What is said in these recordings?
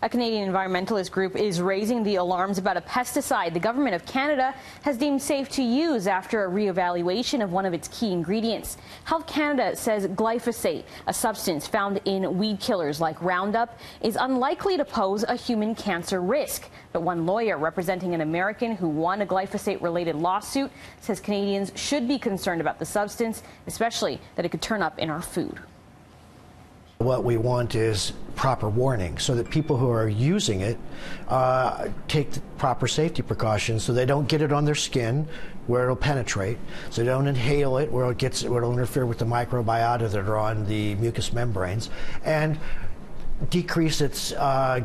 A Canadian environmentalist group is raising the alarms about a pesticide the government of Canada has deemed safe to use after a reevaluation of one of its key ingredients. Health Canada says glyphosate, a substance found in weed killers like Roundup, is unlikely to pose a human cancer risk. But one lawyer representing an American who won a glyphosate-related lawsuit says Canadians should be concerned about the substance, especially that it could turn up in our food. What we want is proper warning so that people who are using it take the proper safety precautions so they don't get it on their skin where it'll penetrate, so they don't inhale it where it'll interfere with the microbiota that are on the mucous membranes, and decrease its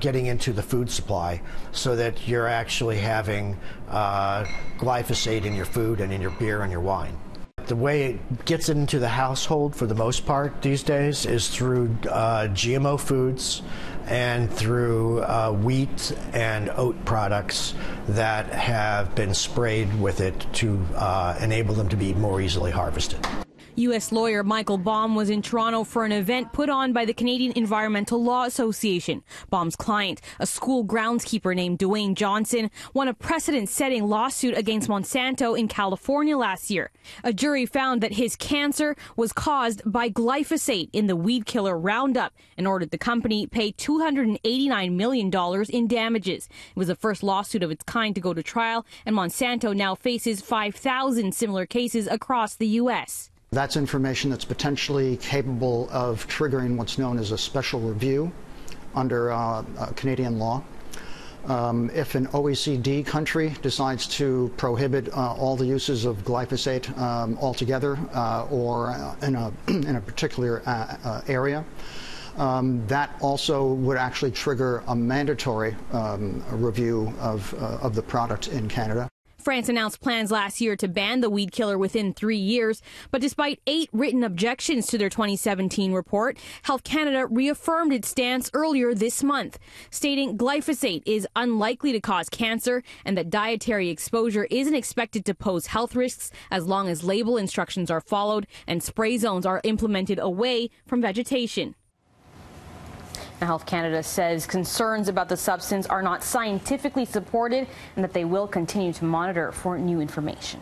getting into the food supply so that you're actually having glyphosate in your food and in your beer and your wine. The way it gets into the household for the most part these days is through GMO foods and through wheat and oat products that have been sprayed with it to enable them to be more easily harvested. U.S. lawyer Michael Baum was in Toronto for an event put on by the Canadian Environmental Law Association. Baum's client, a school groundskeeper named Dwayne Johnson, won a precedent-setting lawsuit against Monsanto in California last year. A jury found that his cancer was caused by glyphosate in the weed killer Roundup and ordered the company pay $289 million in damages. It was the first lawsuit of its kind to go to trial, and Monsanto now faces 5,000 similar cases across the U.S. That's information that's potentially capable of triggering what's known as a special review under Canadian law. If an OECD country decides to prohibit all the uses of glyphosate altogether or in a particular area, that also would actually trigger a mandatory review of the product in Canada. France announced plans last year to ban the weed killer within 3 years, but despite 8 written objections to their 2017 report, Health Canada reaffirmed its stance earlier this month, stating glyphosate is unlikely to cause cancer and that dietary exposure isn't expected to pose health risks as long as label instructions are followed and spray zones are implemented away from vegetation. Health Canada says concerns about the substance are not scientifically supported and that they will continue to monitor for new information.